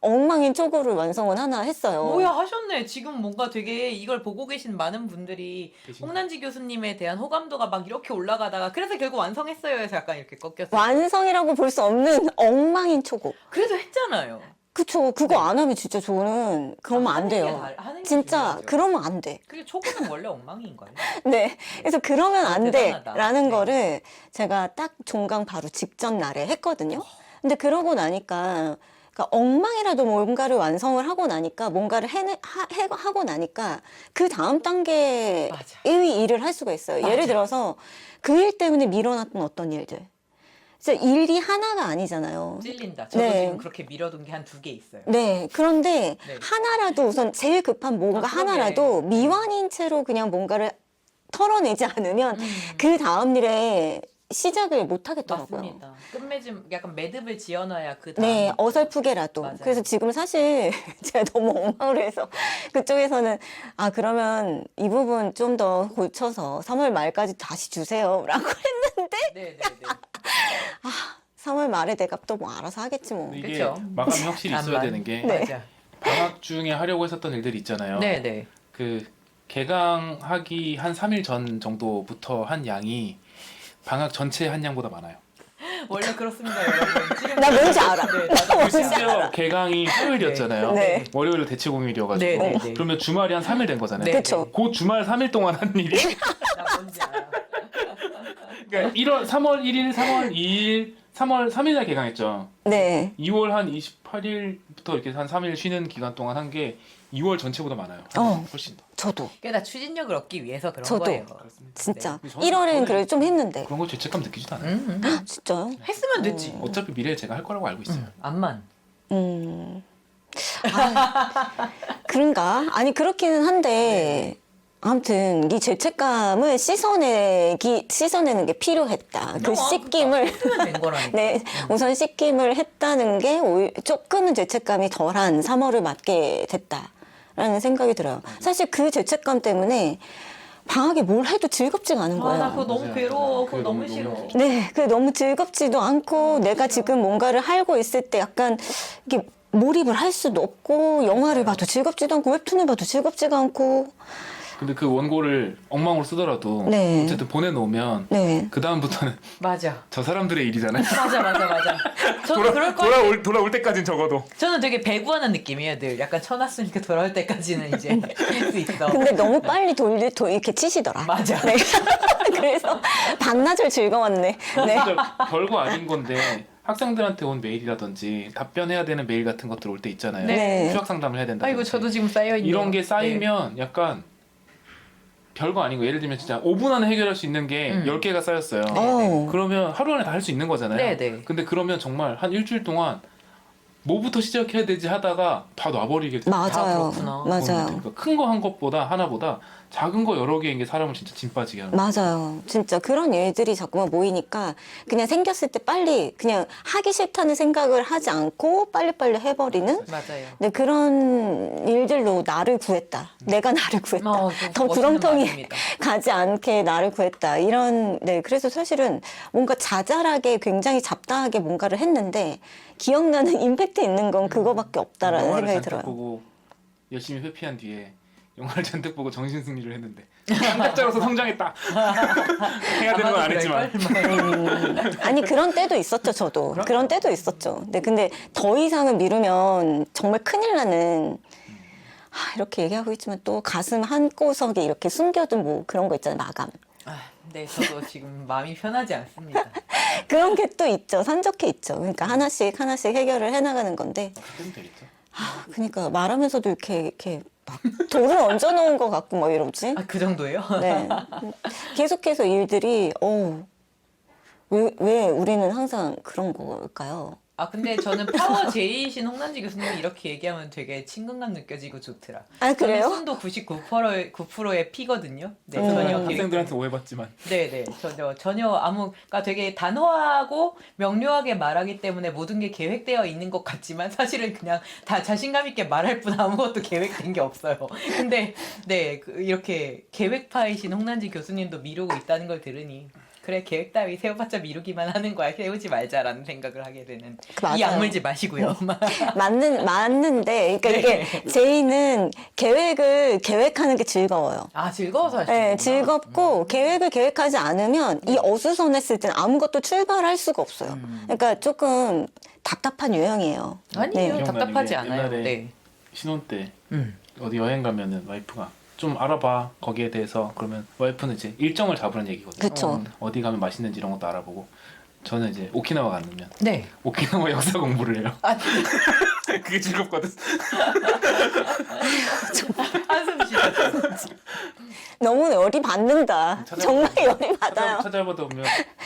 엉망인 초고를 완성은 하나 했어요. 뭐야 하셨네. 지금 뭔가 되게 이걸 보고 계신 많은 분들이 계신가요? 홍난지 교수님에 대한 호감도가 막 이렇게 올라가다가 그래서 결국 완성했어요 해서 약간 이렇게 꺾였어요. 완성이라고 볼 수 없는 엉망인 초고. 그래도 했잖아요. 그쵸. 그거 안 하면 진짜 저는 그러면 안 하는 게 돼요. 하는 게 진짜 중요하죠. 그러면 안 돼. 그게 초보는 원래 엉망인 거예요. 네. 그래서 그러면 안 대단하다. 돼라는 네. 거를 제가 딱 종강 바로 직전 날에 했거든요. 근데 그러고 나니까 그러니까 엉망이라도 뭔가를 완성을 하고 나니까 뭔가를 하고 나니까 그 다음 단계의 맞아. 일을 할 수가 있어요. 맞아. 예를 들어서 그 일 때문에 밀어놨던 어떤 일들. 진짜 일이 하나가 아니잖아요. 찔린다. 저도 네. 지금 그렇게 밀어둔 게 한 2개 있어요. 네. 그런데 네. 하나라도 우선 제일 급한 뭔가 아, 그러게. 하나라도 미완인 채로 그냥 뭔가를 털어내지 않으면 그 다음 일에 시작을 못 하겠더라고요. 맞습니다. 끝맺음 약간 매듭을 지어놔야 그 다음. 네, 어설프게라도. 맞아요. 그래서 지금 사실 제가 너무 엉망을 해서 그쪽에서는 아, 그러면 이 부분 좀 더 고쳐서 3월 말까지 다시 주세요. 라고 했는데 네네네. 3월 말에 내가 또 뭐 알아서 하겠지 뭐. 근데 이게 그쵸. 마감이 확실히 있어야 암만. 되는 게 네. 맞아. 방학 중에 하려고 했었던 일들이 있잖아요. 네네. 그 개강하기 한 3일 전 정도부터 한 양이 방학 전체 한 양보다 많아요. 원래 그렇습니다, 여러분. 지금 나 뭔지 알아. 네, 나도 심지어 개강이 화요일이었잖아요. 네. 월요일로 대체 공휴일이어가지고 네, 네, 네. 그러면 주말이 한 3일 된 거잖아요. 네. 그쵸. 그 주말 3일 동안 한 일이 나 뭔지 알아. 그러니까 3월 1일, 3월 2일, 3월 3일날 개강했죠. 네. 2월 한 28일부터 이렇게 한 3일 쉬는 기간 동안 한 게 2월 전체보다 많아요. 훨씬 더. 저도. 그러니까 추진력을 얻기 위해서 그런 저도. 거예요. 그렇습니다. 진짜. 네. 저는- 1월에는 그래도 좀 했는데. 그런 거 죄책감 느끼지도 않아요. 진짜요? 했으면 됐지. 어차피 미래에 제가 할 거라고 알고 있어요. 암만. 그런가? 아니, 그렇기는 한데, 아무튼, 이 죄책감을 씻어내는 게 필요했다. 그 씻김을, 했으면 된 거라니까. 네, 우선 씻김을 했다는 게 조금은 죄책감이 덜한 3월을 맞게 됐다라는 생각이 들어요. 사실 그 죄책감 때문에 방학에 뭘 해도 즐겁지가 않은 아, 거예요. 나 그거 너무 맞아요. 괴로워. 그게 그거 너무 너무 싫어. 너무 네, 그 너무 즐겁지도 않고 내가 지금 뭔가를 하고 있을 때 약간 이게 몰입을 할 수도 없고 영화를 봐도 즐겁지도 않고 웹툰을 봐도 즐겁지가 않고 근데 그 원고를 엉망으로 쓰더라도 네. 어쨌든 보내놓으면 네. 그 다음부터는 맞아. 저 사람들의 일이잖아요. 맞아. 저는 그럴 거 같아요. 돌아올 때까지는 적어도. 저는 되게 배구하는 느낌이에요, 늘. 약간 쳐놨으니까 돌아올 때까지는 이제 할 수 있어. 근데 너무 빨리 이렇게 치시더라. 맞아. 네. 그래서 반나절 즐거웠네. 네. 진짜 별거 아닌 건데 학생들한테 온 메일이라든지 답변해야 되는 메일 같은 것들 올 때 있잖아요. 네. 수학 상담을 해야 된다. 아이고, 저도 지금 쌓여있네요. 이런 게 쌓이면 약간 별거 아닌 거. 예를 들면 진짜 5분 안에 해결할 수 있는 게 10개가 쌓였어요. 어. 그러면 하루 안에 다 할 수 있는 거잖아요. 네네. 근데 그러면 정말 한 일주일 동안 뭐부터 시작해야 되지 하다가 다 놔버리게 돼요. 맞아요. 그렇구나. 맞아요. 그러니까 큰 거 한 것보다 하나보다 작은 거 여러 개인 게 사람을 진짜 진 빠지게 하는 거예요. 맞아요. 진짜 그런 일들이 자꾸만 모이니까 그냥 생겼을 때 빨리 그냥 하기 싫다는 생각을 하지 않고 빨리빨리 해버리는 맞아요. 네, 그런 일들로 나를 구했다. 내가 나를 구했다. 좀 더 멋있는 구렁텅이 말입니다. 가지 않게 나를 구했다. 이런, 네. 그래서 사실은 뭔가 자잘하게 굉장히 잡다하게 뭔가를 했는데 기억나는 임팩트 있는 건 그거밖에 없다라는 영화를 생각이 잔뜩 들어요. 보고 열심히 회피한 뒤에 영화를 잔뜩 보고 정신 승리를 했는데 한학자로서 성장했다. 해야 되는 건 안 했지만. 아니 그런 때도 있었죠 저도 그런 때도 있었죠 근데 더 이상은 미루면 정말 큰일 나는 이렇게 얘기하고 있지만 또 가슴 한 구석에 이렇게 숨겨둔 뭐 그런 거 있잖아요 마감 네, 저도 지금 마음이 편하지 않습니다. 그런 게 또 있죠 산적해 있죠 그러니까 하나씩 해결을 해나가는 건데 그러면 되겠죠. 그러니까 말하면서도 이렇게 막 돌을 얹어놓은 것 같고 뭐 이러지 그 정도예요? 네 계속해서 일들이 왜 우리는 항상 그런 걸까요? 근데 저는 파워 J이신 홍남지 교수님이 이렇게 얘기하면 되게 친근감 느껴지고 좋더라. 아, 그래요? 저는 순도 99%의 P거든요. 네, 전혀 학생들한테 오해받지만. 네네. 전혀 그러니까 되게 단호하고 명료하게 말하기 때문에 모든 게 계획되어 있는 것 같지만 사실은 그냥 다 자신감 있게 말할 뿐 아무것도 계획된 게 없어요. 근데 네, 이렇게 계획파이신 홍남지 교수님도 미루고 있다는 걸 들으니 그래 계획 따위 세워봤자 미루기만 하는 거야. 세우지 말자라는 생각을 하게 되는. 이 맞아요. 악물지 마시고요. 맞는데, 그러니까 이게 제이는 계획하는 게 즐거워요. 즐거워서 하시는 네, 즐겁고 계획을 계획하지 않으면 이 어수선했을 때는 아무것도 출발할 수가 없어요. 그러니까 조금 답답한 유형이에요. 아니에요. 네. 답답하지 기억나는 게 않아요. 옛날에 네. 신혼 때 어디 여행 가면은 와이프가 좀 알아봐 거기에 대해서 그러면 와이프는 이제 일정을 잡으라는 얘기거든요. 그쵸. 어디 가면 맛있는지 이런 것도 알아보고 저는 이제 오키나와 가면 네. 오키나와 역사 공부를 해요. 그게 즐겁거든. 한숨 쉬셨어요. 너무 열이 받는다. 정말 열이 받아요. 찾아보다 보면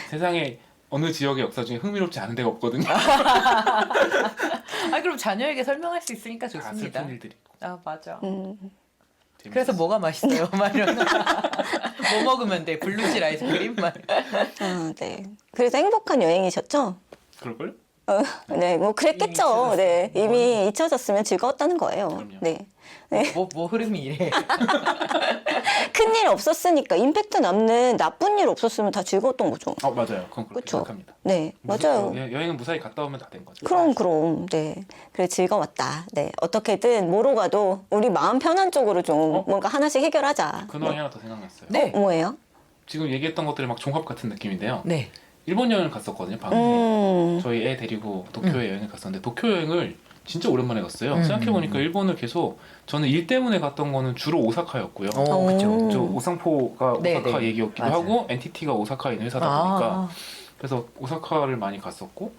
세상에 어느 지역의 역사 중에 흥미롭지 않은 데가 없거든요. 그럼 자녀에게 설명할 수 있으니까 다 좋습니다. 슬픈 일들이. 맞아. 재밌었어요. 그래서 뭐가 맛있어요? 막 이런. 뭐 먹으면 돼? 블루실 아이스크림? 막. 네. 그래서 행복한 여행이셨죠? 그럴걸? 네, 뭐 그랬겠죠. 네, 이미 잊혀졌으면 즐거웠다는 거예요. 그럼요. 네. 뭐 흐름이 이래. 큰일 없었으니까 임팩트 남는 나쁜 일 없었으면 다 즐거웠던 거죠. 맞아요. 그건 그렇게 그쵸? 생각합니다. 네, 맞아요. 여행은 무사히 갔다 오면 다 된 거죠. 그럼, 네. 그래, 즐거웠다. 네. 어떻게든 뭐로 가도 우리 마음 편한 쪽으로 좀 뭔가 하나씩 해결하자. 근황이 하나 더 생각났어요. 네. 뭐예요? 지금 얘기했던 것들이 막 종합 같은 느낌인데요. 네. 일본 여행을 갔었거든요. 방금 저희 애 데리고 도쿄에 여행을 갔었는데 도쿄 여행을 진짜 오랜만에 갔어요. 생각해보니까 일본을 계속 저는 일 때문에 갔던 거는 주로 오사카였고요. 그쵸. 저 오상포가 네, 오사카 네. 얘기였기도 맞아요. 하고 NTT가 오사카에 있는 회사다 보니까 그래서 오사카를 많이 갔었고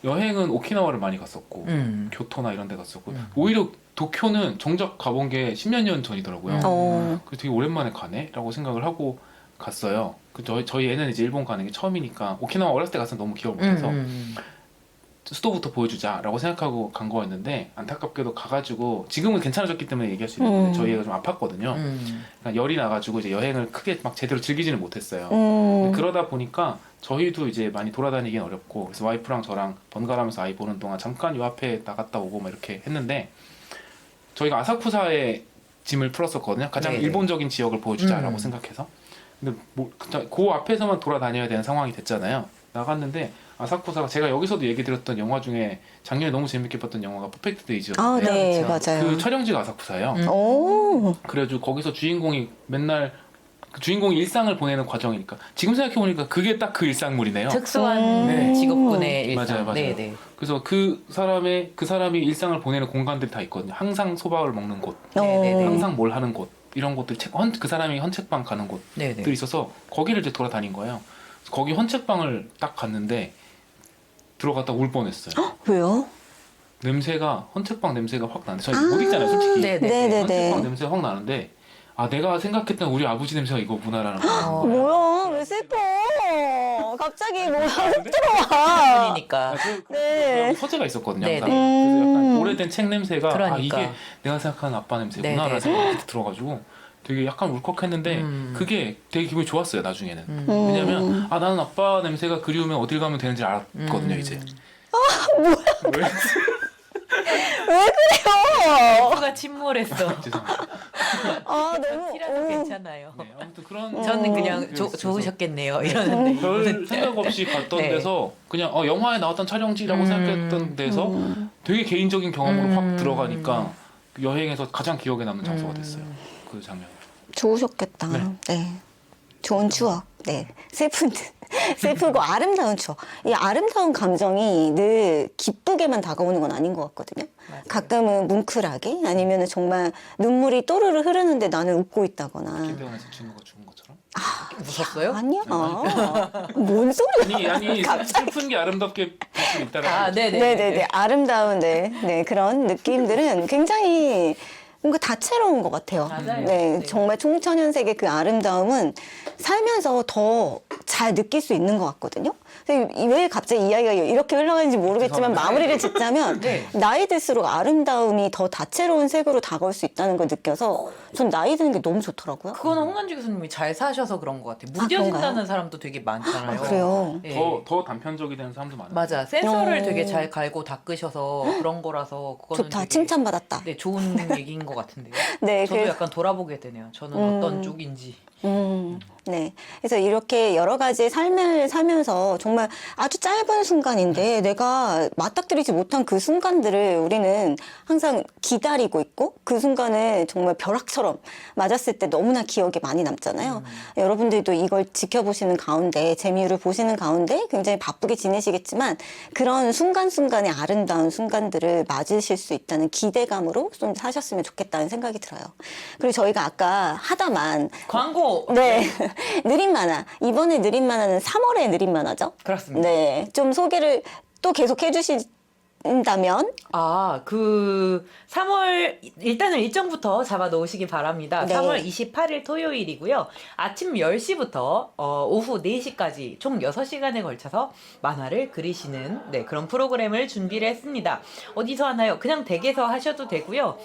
여행은 오키나와를 많이 갔었고 교토나 이런 데 갔었고 오히려 도쿄는 정작 가본 게 10년 년 전이더라고요. 그래서 되게 오랜만에 가네? 라고 생각을 하고 갔어요. 저희 애는 이제 일본 가는 게 처음이니까 오키나와 어렸을 때 가서 너무 기억을 못해서 수도부터 보여주자라고 생각하고 간 거였는데 안타깝게도 가가지고 지금은 괜찮아졌기 때문에 얘기할 수 있는데 저희 애가 좀 아팠거든요. 그러니까 열이 나가지고 이제 여행을 크게 막 제대로 즐기지는 못했어요. 그러다 보니까 저희도 이제 많이 돌아다니긴 어렵고 그래서 와이프랑 저랑 번갈아가면서 아이 보는 동안 잠깐 요 앞에 나갔다 오고 막 이렇게 했는데 저희가 아사쿠사에 짐을 풀었었거든요. 가장 네네. 일본적인 지역을 보여주자라고 생각해서 근데 그 앞에서만 돌아다녀야 되는 상황이 됐잖아요. 나갔는데 아사쿠사가 제가 여기서도 얘기 드렸던 영화 중에 작년에 너무 재밌게 봤던 영화가 퍼펙트 아, 데이즈였는데 네, 그렇죠. 맞아요. 그 촬영지가 아사쿠사예요. 오, 그래가지고 거기서 주인공이 맨날 그 주인공이 일상을 보내는 과정이니까 지금 생각해보니까 그게 딱 그 일상물이네요. 특수한 네. 직업군의 일상. 맞아요, 맞아요. 네. 그래서 그 사람이 일상을 보내는 공간들이 다 있거든요. 항상 소박을 먹는 곳, 네네네. 항상 뭘 하는 곳, 이런 곳들 그 사람이 헌책방 가는 곳들이 네네. 있어서 거기를 이제 돌아다닌 거예요. 그래서 거기 헌책방을 딱 갔는데 들어갔다 울 뻔했어요. 왜요? 냄새가 헌책방 냄새가 확 나는데 저희 못 있잖아요, 솔직히. 네네. 헌책방 냄새가 확 나는데 아 내가 생각했던 우리 아버지 냄새가 이거구나라는 거. 뭐야? 왜 슬퍼? 갑자기 뭐야? 훅 들어와. 분이니까. 네. 서재가 있었거든요. 네네. 항상. 그래서 약간 오래된 책 냄새가 아 그러니까. 이게 내가 생각하는 아빠 냄새구나라는 네네. 생각이 들어가지고 되게 약간 울컥했는데 그게 되게 기분이 좋았어요 나중에는. 음. 왜냐면 아 나는 아빠 냄새가 그리우면 어딜 가면 되는지 알았거든요 이제. 뭐야? 왜 그래요? F가 침몰했어. 죄송합니다. 아, 너무. 티라도 괜찮아요. 네, 아무튼 그런 저는 그냥 그래서 좋으셨겠네요. 이러는데. 별 생각 없이 갔던 네. 데서 그냥 영화에 나왔던 촬영지라고 생각했던 데서 되게 개인적인 경험으로 확 들어가니까 그 여행에서 가장 기억에 남는 장소가 됐어요. 그 장면. 좋으셨겠다. 네. 네. 좋은 추억. 네. 슬프고 아름다운 추억. 이 아름다운 감정이 늘 기쁘게만 다가오는 건 아닌 것 같거든요. 맞아요. 가끔은 뭉클하게 아니면 정말 눈물이 또르르 흐르는데 나는 웃고 있다거나. 김대원에서 친구가 죽은 것처럼. 무섭어요? 아니야. 뭔 소리야. 아니 슬픈 게 아름답게 볼 수 있다라는 아, 거죠. 네네. 네네네. 아름다운, 네, 그런 느낌들은 굉장히 뭔가 다채로운 것 같아요. 맞아요. 네, 네. 정말 총천연색의 그 아름다움은 살면서 더 잘 느낄 수 있는 것 같거든요. 근데 왜 갑자기 이야기가 이렇게 흘러가는지 모르겠지만 죄송합니다. 마무리를 짓자면 네. 나이 들수록 아름다움이 더 다채로운 색으로 다가올 수 있다는 걸 느껴서 전 나이 드는 게 너무 좋더라고요. 그거는 홍남주 교수님이 잘 사셔서 그런 것 같아요. 그런가요? 무뎌진다는 사람도 되게 많잖아요. 그래요. 예. 더 단편적이 되는 사람도 많아요. 맞아. 센서를 어. 되게 잘 갈고 닦으셔서 그런 거라서 그거는 좋다. 되게, 칭찬받았다. 네, 좋은 얘기인 것 같은데요. 네, 저도 그래서- 약간 돌아보게 되네요. 저는 어떤 쪽인지. 네. 그래서 이렇게 여러 가지 삶을 살면서 정말 아주 짧은 순간인데 내가 맞닥뜨리지 못한 그 순간들을 우리는 항상 기다리고 있고 그 순간을 정말 벼락처럼 맞았을 때 너무나 기억에 많이 남잖아요. 여러분들도 이걸 지켜보시는 가운데 재미를 보시는 가운데 굉장히 바쁘게 지내시겠지만 그런 순간순간의 아름다운 순간들을 맞으실 수 있다는 기대감으로 좀 사셨으면 좋겠다는 생각이 들어요. 그리고 저희가 아까 하다만 광고! 네. 느린 만화. 이번에 느린 만화는 3월에 느린 만화죠? 그렇습니다. 네. 좀 소개를 또 계속 해주신다면? 아, 그 3월 일단은 일정부터 잡아 놓으시기 바랍니다. 네. 3월 28일 토요일이고요. 아침 10시부터 오후 4시까지 총 6시간에 걸쳐서 만화를 그리시는 그런 프로그램을 준비를 했습니다. 어디서 하나요? 그냥 댁에서 하셔도 되고요.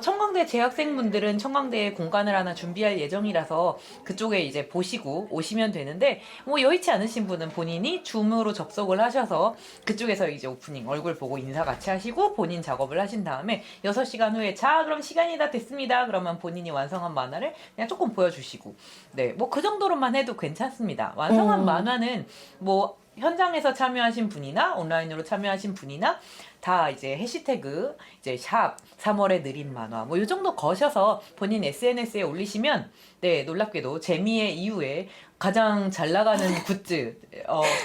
청강대 재학생분들은 청강대에 공간을 하나 준비할 예정이라서 그쪽에 이제 보시고 오시면 되는데 뭐 여의치 않으신 분은 본인이 줌으로 접속을 하셔서 그쪽에서 이제 오프닝 얼굴 보고 인사 같이 하시고 본인 작업을 하신 다음에 6시간 후에 자 그럼 시간이 다 됐습니다. 그러면 본인이 완성한 만화를 그냥 조금 보여주시고 네, 뭐 그 정도로만 해도 괜찮습니다. 완성한 만화는 뭐 현장에서 참여하신 분이나 온라인으로 참여하신 분이나 다 이제 해시태그 이제 샵 3월의 느린 만화 뭐 이 정도 거셔서 본인 SNS에 올리시면 네 놀랍게도 재미의 이후에 가장 잘 나가는 굿즈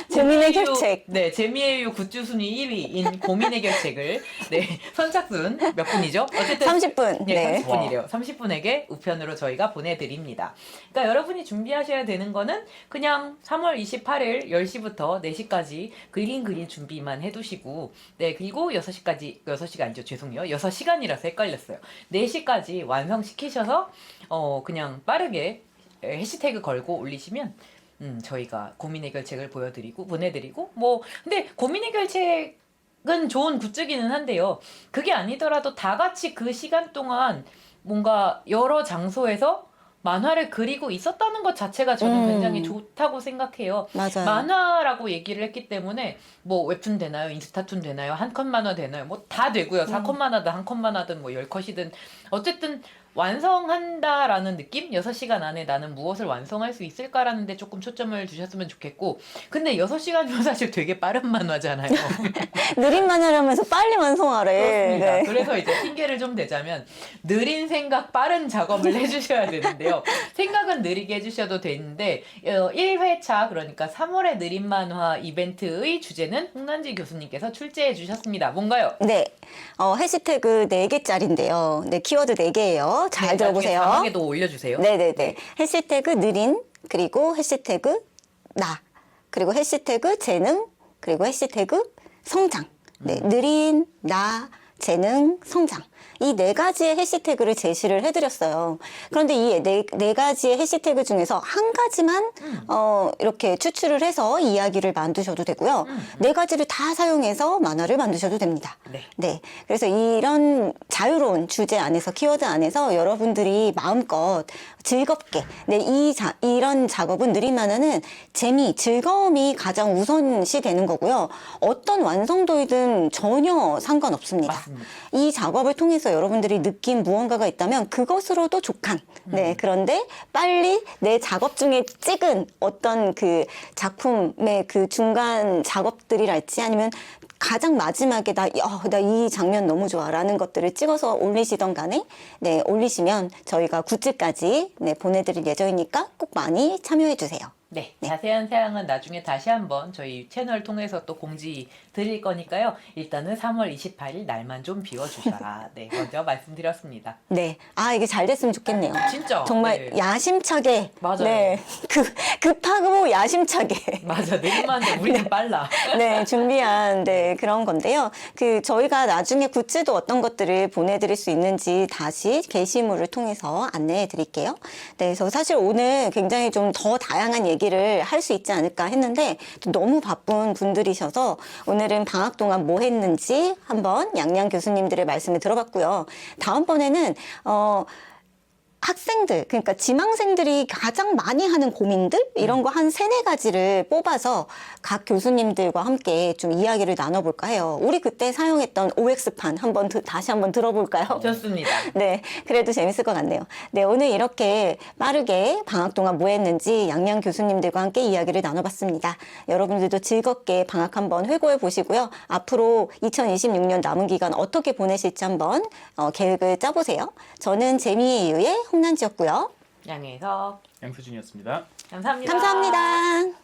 재미의 재미의 결책. 네 재미의 이후 굿즈 순위 1위인 고민의 결책을 네 선착순 몇 분이죠? 어쨌든 30분. 네, 네. 30분이래요. 30분에게 우편으로 저희가 보내드립니다. 그러니까 여러분이 준비하셔야 되는 거는 그냥 3월 28일 10시부터 4시까지 그 1인 그린 준비만 해두시고 네 그리고 6시가 아니죠. 죄송해요. 6시간이라서 헷갈렸어요. 4시까지 완성시키셔서 그냥 빠르게 해시태그 걸고 올리시면 저희가 고민 해결책을 보내드리고 뭐 근데 고민 해결책은 좋은 굿즈기는 한데요. 그게 아니더라도 다 같이 그 시간 동안 뭔가 여러 장소에서 만화를 그리고 있었다는 것 자체가 저는 굉장히 좋다고 생각해요. 맞아요. 만화라고 얘기를 했기 때문에 뭐 웹툰 되나요? 인스타툰 되나요? 한 컷 만화 되나요? 뭐 다 되고요. 4컷 만화든 한 컷 만화든 뭐 10컷이든 어쨌든 완성한다라는 느낌? 6시간 안에 나는 무엇을 완성할 수 있을까라는 데 조금 초점을 주셨으면 좋겠고 근데 6시간이면 사실 되게 빠른 만화잖아요. 느린 만화라면서 빨리 완성하래. 그렇습니다. 네. 그래서 이제 핑계를 좀 대자면 느린 생각 빠른 작업을 해주셔야 되는데요. 생각은 느리게 해주셔도 되는데 1회차 그러니까 3월의 느린 만화 이벤트의 주제는 홍난지 교수님께서 출제해 주셨습니다. 뭔가요? 네. 해시태그 4개짜리인데요. 네, 키워드 4개예요. 잘 들어보세요. 자막에도 올려주세요. 네네네. 해시태그 느린, 그리고 해시태그 나, 그리고 해시태그 재능, 그리고 해시태그 성장. 네, 느린, 나, 재능, 성장. 이 4가지의 해시태그를 제시를 해드렸어요. 그런데 이 네 가지의 해시태그 중에서 한 가지만 이렇게 추출을 해서 이야기를 만드셔도 되고요. 4가지를 다 사용해서 만화를 만드셔도 됩니다. 네. 네. 그래서 이런 자유로운 주제 안에서 키워드 안에서 여러분들이 마음껏 즐겁게 이런 작업은 느린 만화는 재미, 즐거움이 가장 우선시 되는 거고요. 어떤 완성도이든 전혀 상관없습니다. 맞습니다. 이 작업을 통해서 여러분들이 느낀 무언가가 있다면 그것으로도 족한. 네. 그런데 빨리 내 작업 중에 찍은 어떤 그 작품의 그 중간 작업들이랄지 아니면 가장 마지막에 나 이 장면 너무 좋아 라는 것들을 찍어서 올리시던 간에 네, 올리시면 저희가 굿즈까지 네, 보내드릴 예정이니까 꼭 많이 참여해 주세요. 네, 자세한 사항은 나중에 다시 한번 저희 채널 통해서 또 공지 드릴 거니까요. 일단은 3월 28일 날만 좀 비워주셔라. 네, 먼저 말씀드렸습니다. 네. 아, 이게 잘 됐으면 좋겠네요. 진짜. 정말 네. 야심차게. 맞아요. 네. 급하고 야심차게. 맞아, 느림한데 우리는 빨라. 네, 준비한 네, 그런 건데요. 저희가 나중에 굿즈도 어떤 것들을 보내드릴 수 있는지 다시 게시물을 통해서 안내해 드릴게요. 네, 그래서 사실 오늘 굉장히 좀 더 다양한 얘기를 할 수 있지 않을까 했는데 너무 바쁜 분들이셔서 오늘은 방학 동안 뭐 했는지 한번 양양 교수님들의 말씀을 들어봤고요. 다음번에는 학생들, 그러니까 지망생들이 가장 많이 하는 고민들 이런 거 한 3-4가지를 뽑아서 각 교수님들과 함께 좀 이야기를 나눠볼까 해요. 우리 그때 사용했던 OX판 다시 한번 들어볼까요? 좋습니다. 네, 그래도 재밌을 것 같네요. 네, 오늘 이렇게 빠르게 방학 동안 뭐 했는지 양양 교수님들과 함께 이야기를 나눠봤습니다. 여러분들도 즐겁게 방학 한번 회고해 보시고요. 앞으로 2026년 남은 기간 어떻게 보내실지 한번 계획을 짜보세요. 저는 재미의 이유의 홍난지였고요. 양해석 양수진이었습니다. 감사합니다. 감사합니다.